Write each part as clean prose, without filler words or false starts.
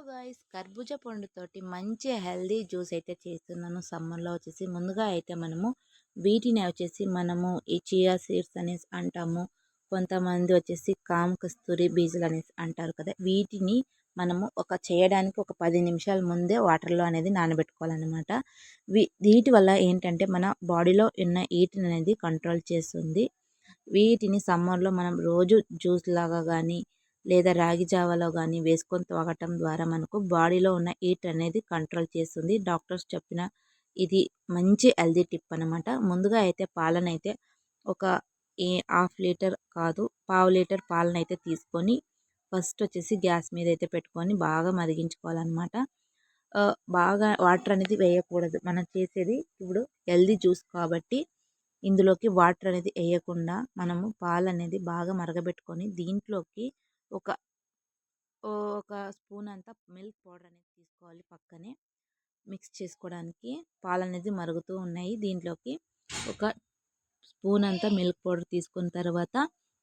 Guys, కర్బూజా పండుతోటి మంచి healthy juice అయితే చేస్తున్నాను సమ్మర్లో వచ్చేసి. ముందుగా అయితే వీటిని వచ్చేసి ఈ చియా సీడ్స్ అనేసి అంటాము. కొంతమంది వచ్చేసి కామ కస్తూరి బీజులు అనేసి అంటారు కదా. వీటిని చేయడానికి ఒక 10 నిమిషాల ముందే వాటర్లో అనేది నానబెట్టుకోవాలన్నమాట. వీటి వల్ల ఏంటంటే మన బాడీలో ఉన్న హీట్ అనేది కంట్రోల్ చేస్తుంది. వీటిని సమ్మర్లో మనం రోజు జ్యూస్ లాగా కానీ లేదా రాగి జావలో కానీ వేసుకొని తాగటం ద్వారా మనకు బాడీలో ఉన్న హీట్ అనేది కంట్రోల్ చేస్తుంది. డాక్టర్స్ చెప్పిన ఇది మంచి హెల్దీ టిప్ అనమాట. ముందుగా అయితే పాలనైతే ఒక హాఫ్ లీటర్ కాదు, పావు లీటర్ పాలనైతే తీసుకొని ఫస్ట్ వచ్చేసి గ్యాస్ మీద అయితే పెట్టుకొని బాగా మరిగించుకోవాలన్నమాట. బాగా వాటర్ అనేది వేయకూడదు. మనం చేసేది ఇప్పుడు హెల్దీ జ్యూస్ కాబట్టి ఇందులోకి వాటర్ అనేది వేయకుండా పాలు అనేది బాగా మరగబెట్టుకొని దీంట్లోకి ఒక ఒక స్పూన్ అంతా మిల్క్ పౌడర్ అనేది తీసుకోవాలి. పక్కనే మిక్స్ చేసుకోవడానికి పాలు అనేది మరుగుతూ ఉన్నాయి. దీంట్లోకి ఒక స్పూన్ అంతా మిల్క్ పౌడర్ తీసుకున్న తర్వాత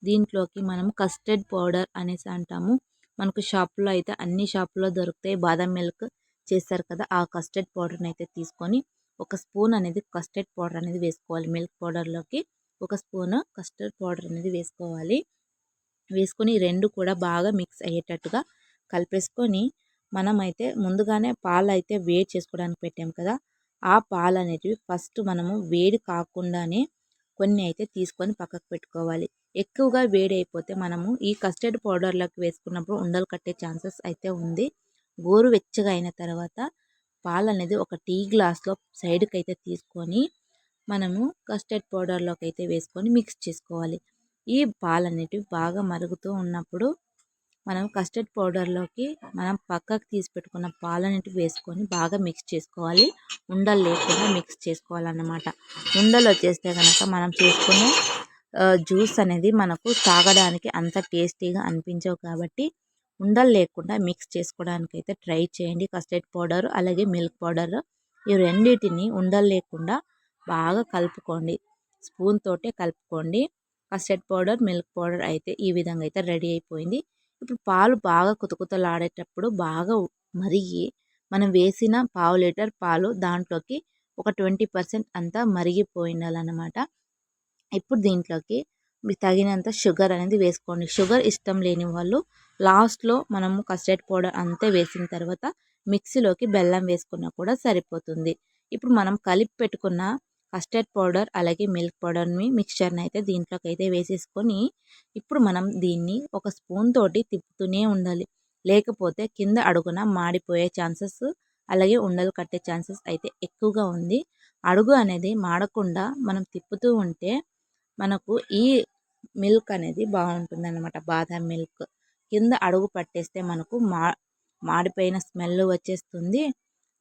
దీంట్లోకి కస్టర్డ్ పౌడర్ అనేసి అంటాము. మనకు షాప్లో అయితే అన్ని షాపుల్లో దొరుకుతాయి. బాదం మిల్క్ చేస్తారు కదా, ఆ కస్టర్డ్ పౌడర్ని అయితే తీసుకొని ఒక స్పూన్ అనేది కస్టర్డ్ పౌడర్ అనేది వేసుకోవాలి. మిల్క్ పౌడర్లోకి ఒక స్పూన్ కస్టర్డ్ పౌడర్ అనేది వేసుకొని రెండు కూడా బాగా మిక్స్ అయ్యేటట్టుగా కలిపేసుకొని మనమైతే ముందుగానే పాలు అయితే వేడి చేసుకోవడానికి పెట్టాం కదా, ఆ పాలు అనేటివి ఫస్ట్ వేడి కాకుండానే కొన్ని అయితే తీసుకొని పక్కకు పెట్టుకోవాలి. ఎక్కువగా వేడి అయిపోతే ఈ కస్టర్డ్ పౌడర్లోకి వేసుకున్నప్పుడు ఉండలు కట్టే ఛాన్సెస్ అయితే ఉంది. గోరువెచ్చగా అయిన తర్వాత పాలు అనేది ఒక టీ గ్లాస్లో సైడ్కి అయితే తీసుకొని కస్టర్డ్ పౌడర్లోకి అయితే వేసుకొని మిక్స్ చేసుకోవాలి. ఈ పాలు అనేటివి బాగా మరుగుతూ ఉన్నప్పుడు కస్టర్డ్ పౌడర్లోకి పక్కకు తీసి పెట్టుకున్న పాలన్నిటి వేసుకొని బాగా మిక్స్ చేసుకోవాలి. ఉండలు లేకుండా మిక్స్ చేసుకోవాలన్నమాట. ఉండలు వచ్చేస్తే కనుక మనం చేసుకునే జ్యూస్ అనేది మనకు తాగడానికి అంత టేస్టీగా అనిపించవు. కాబట్టి ఉండలు లేకుండా మిక్స్ చేసుకోవడానికి అయితే ట్రై చేయండి. కస్టర్డ్ పౌడర్ అలాగే మిల్క్ పౌడర్ ఈ రెండింటిని ఉండలు లేకుండా బాగా కలుపుకోండి. స్పూన్ తోటే కలుపుకోండి. కస్టర్డ్ పౌడర్ మిల్క్ పౌడర్ అయితే ఈ విధంగా అయితే రెడీ అయిపోయింది. ఇప్పుడు పాలు బాగా కుతకుతలాడేటప్పుడు బాగా మరిగి మనం వేసిన పావు లీటర్ పాలు దాంట్లోకి ఒక 20% అంతా మరిగిపోయిండాలన్నమాట. ఇప్పుడు దీంట్లోకి మీకు తగినంత షుగర్ అనేది వేసుకోండి. షుగర్ ఇష్టం లేని వాళ్ళు లాస్ట్లో కస్టర్డ్ పౌడర్ అంతా వేసిన తర్వాత మిక్సీలోకి బెల్లం వేసుకున్నా కూడా సరిపోతుంది. ఇప్పుడు కలిపి పెట్టుకున్న కస్టర్డ్ పౌడర్ అలాగే మిల్క్ పౌడర్ని మిక్చర్ని అయితే దీంట్లోకి అయితే వేసేసుకొని ఇప్పుడు దీన్ని ఒక స్పూన్ తోటి తిప్పుతూనే ఉండాలి. లేకపోతే కింద అడుగున మాడిపోయే ఛాన్సెస్ అలాగే ఉండలు కట్టే ఛాన్సెస్ అయితే ఎక్కువగా ఉంది. అడుగు అనేది మాడకుండా తిప్పుతూ ఉంటే మనకు ఈ మిల్క్ అనేది బాగుంటుంది అన్నమాట. బాదం మిల్క్ కింద అడుగు పట్టేస్తే మాడిపోయిన స్మెల్ వచ్చేస్తుంది.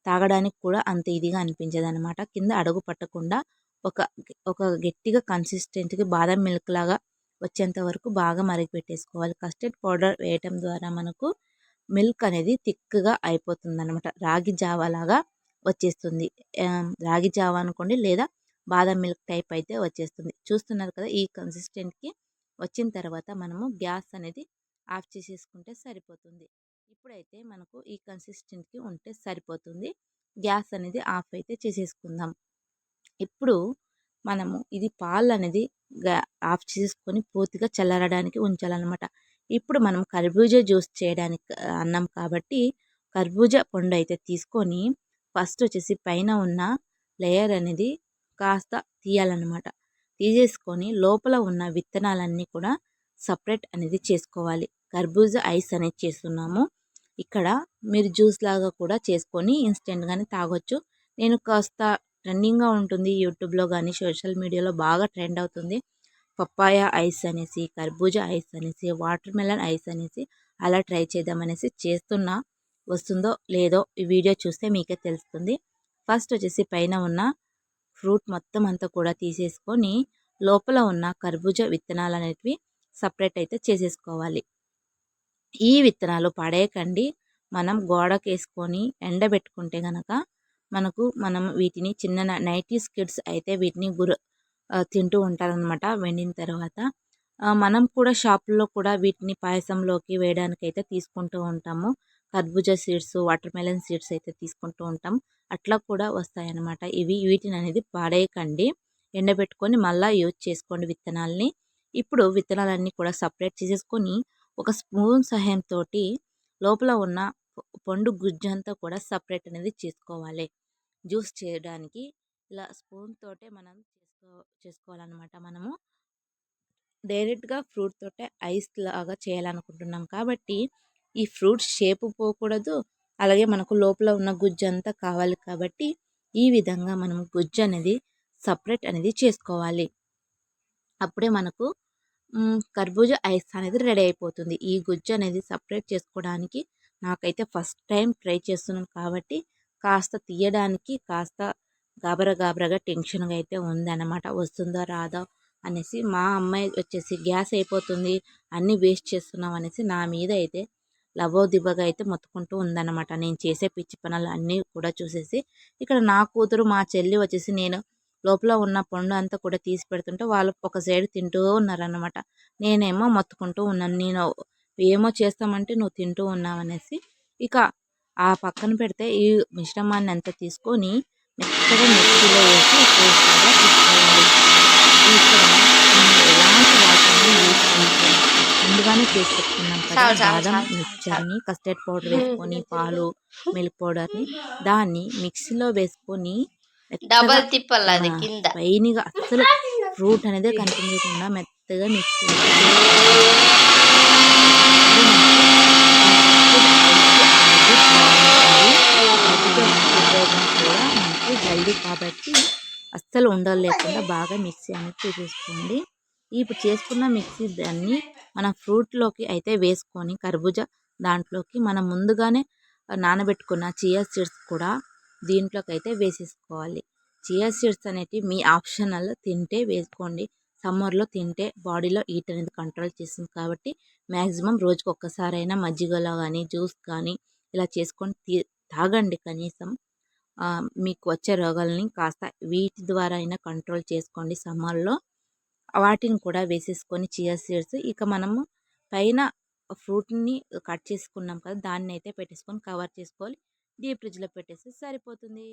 తాగడానికి కూడా అంత ఇదిగా అనిపించదు అనమాట. కింద అడుగు పట్టకుండా ఒక గట్టిగా కన్సిస్టెంట్గా బాదం మిల్క్ లాగా వచ్చేంత వరకు బాగా మరిగి పెట్టేసుకోవాలి. కస్టర్డ్ పౌడర్ వేయటం ద్వారా మిల్క్ అనేది థిక్గా అయిపోతుంది అనమాట. రాగి జావా లాగా వచ్చేస్తుంది. రాగి జావా అనుకోండి లేదా బాదం మిల్క్ టైప్ అయితే వచ్చేస్తుంది. చూస్తున్నారు కదా, ఈ కన్సిస్టెంట్కి వచ్చిన తర్వాత గ్యాస్ అనేది ఆఫ్ చేసేసుకుంటే సరిపోతుంది. ఇప్పుడైతే ఈ కన్సిస్టెంట్కి ఉంటే సరిపోతుంది. గ్యాస్ అనేది ఆఫ్ అయితే చేసేసుకుందాం. ఇప్పుడు ఇది పాలు అనేది ఆఫ్ చేసుకొని పూర్తిగా చల్లారడానికి ఉంచాలన్నమాట. ఇప్పుడు కర్బూజా జ్యూస్ చేయడానికి అన్నాం కాబట్టి కర్బూజా పండు అయితే తీసుకొని ఫస్ట్ వచ్చేసి పైన ఉన్న లేయర్ అనేది కాస్త తీయాలన్నమాట. తీసేసుకొని లోపల ఉన్న విత్తనాలన్నీ కూడా సపరేట్ అనేది చేసుకోవాలి. కర్బూజా ఐస్ అనేది చేస్తున్నాము. ఇక్కడ మీరు జ్యూస్ లాగా కూడా చేసుకొని ఇన్స్టెంట్గానే తాగొచ్చు. నేను కాస్త ట్రెండింగ్గా ఉంటుంది యూట్యూబ్లో కానీ సోషల్ మీడియాలో బాగా ట్రెండ్ అవుతుంది. పప్పాయ ఐస్ అనేసి, కర్బూజా ఐస్ అనేసి, వాటర్ మెలన్ ఐస్ అనేసి అలా ట్రై చేద్దామనేసి చేస్తున్నా. వస్తుందో లేదో ఈ వీడియో చూస్తే మీకే తెలుస్తుంది. ఫస్ట్ వచ్చేసి పైన ఉన్న ఫ్రూట్ మొత్తం అంతా కూడా తీసేసుకొని లోపల ఉన్న కర్బూజా విత్తనాలు అనేటివి సపరేట్ అయితే చేసేసుకోవాలి. ఈ విత్తనాలు పడేయకండి. గోడకేసుకొని ఎండబెట్టుకుంటే కనుక వీటిని చిన్న 90s కిడ్స్ అయితే వీటిని తింటూ ఉంటారనమాట వెండిన తర్వాత. మనం కూడా షాపుల్లో కూడా వీటిని పాయసంలోకి వేయడానికి అయితే తీసుకుంటూ ఉంటాము. కర్బూజా సీడ్స్, వాటర్ మెలన్ సీడ్స్ అయితే తీసుకుంటూ ఉంటాం. అట్లా కూడా వస్తాయన్నమాట. వీటిని అనేది పాడేయకండి. ఎండబెట్టుకొని మళ్ళీ యూజ్ చేసుకోండి విత్తనాల్ని. ఇప్పుడు విత్తనాలన్నీ కూడా సపరేట్ చేసేసుకొని ఒక స్పూన్ సహాయంతో లోపల ఉన్న పండు గుజ్జంతా కూడా సపరేట్ అనేది చేసుకోవాలి. జ్యూస్ చేయడానికి ఇలా స్పూన్ తోటే మనం చేసుకోవాలన్నమాట. మనము డైరెక్ట్గా ఫ్రూట్ తోటే ఐస్ లాగా చేయాలనుకుంటున్నాం కాబట్టి ఈ ఫ్రూట్ షేపు పోకూడదు, అలాగే మనకు లోపల ఉన్న గుజ్జు అంతా కావాలి కాబట్టి ఈ విధంగా మనం గుజ్జు అనేది సపరేట్ అనేది చేసుకోవాలి. అప్పుడే మనకు కర్బూజా ఐస్ అనేది రెడీ అయిపోతుంది. ఈ గుజ్జు అనేది సపరేట్ చేసుకోవడానికి నాకైతే ఫస్ట్ టైం ట్రై చేస్తున్నాను కాబట్టి కాస్త తీయడానికి కాస్త గాబరాగా టెన్షన్గా అయితే ఉందన్నమాట. వస్తుందో రాదో అనేసి. మా అమ్మాయి వచ్చేసి గ్యాస్ అయిపోతుంది, అన్నీ వేస్ట్ చేస్తున్నాం అనేసి నా మీద అయితే లబోదిబ్బగా అయితే మొత్తుకుంటూ ఉందన్నమాట. నేను చేసే పిచ్చి పనులు అన్నీ కూడా చూసేసి ఇక్కడ నా కూతురు మా చెల్లి వచ్చేసి నేను లోపల ఉన్న పండు అంతా కూడా తీసి పెడుతుంటే వాళ్ళు ఒక సైడ్ తింటూ ఉన్నారన్నమాట. నేనేమో మొత్తుకుంటూ ఉన్నాను, నేను ఏమో చేస్తామంటే నువ్వు తింటూ ఉన్నావు అనేసి. ఇక ఆ పక్కన పెడితే ఈ మిశ్రమాన్ని అంతా తీసుకొని మెత్తగా మిక్సీలో వేసి పేస్ట్గా తీసుకోవాలి. ఇక్కడ ఎలాంటి వాటర్ని యూజ్ చేయకూడదు. ముందుగానే చేసి పెట్టుకున్నాం కదా బాదం మిక్చర్ని, కస్టర్డ్ పౌడర్ వేసుకొని పాలు, మిల్క్ పౌడర్ని దాన్ని మిక్సీలో వేసుకొని డబల్ తిప్పాలి అది కింద పైనగా అస్సలు ఫ్రూట్ అనేది కనిపించకుండా మెత్తగా మిక్సీ కూడా మనకు హెల్దీ కాబట్టి అస్సలు ఉండలు లేకుండా బాగా మిక్సీ అనేది చేసేసుకోండి. ఇప్పుడు చేసుకున్న మిక్సీ దాన్ని మన ఫ్రూట్లోకి అయితే వేసుకొని కర్బూజా దాంట్లోకి మనం ముందుగానే నానబెట్టుకున్న చియా సీడ్స్ కూడా దీంట్లోకి అయితే వేసేసుకోవాలి. చియా సీడ్స్ అనేటివి మీ ఆప్షనల్, తింటే వేసుకోండి. సమ్మర్లో తింటే బాడీలో హీట్ అనేది కంట్రోల్ చేస్తుంది కాబట్టి మ్యాక్సిమం రోజుకి ఒక్కసారైనా మజ్జిగలో కానీ జ్యూస్ కానీ ఇలా చేసుకొని తాగండి. కనీసం మీకు వచ్చే రోగాలని కాస్త వీటి ద్వారా అయినా కంట్రోల్ చేసుకోండి సమ్మర్లో. వాటిని కూడా వేసేసుకొని చియా సీడ్స్ ఇక మనము పైన ఫ్రూట్ని కట్ చేసుకున్నాం కదా దాన్ని అయితే పెట్టేసుకొని కవర్ చేసుకోవాలి. డీప్ ఫ్రిడ్జ్లో పెట్టేస్తే సరిపోతుంది.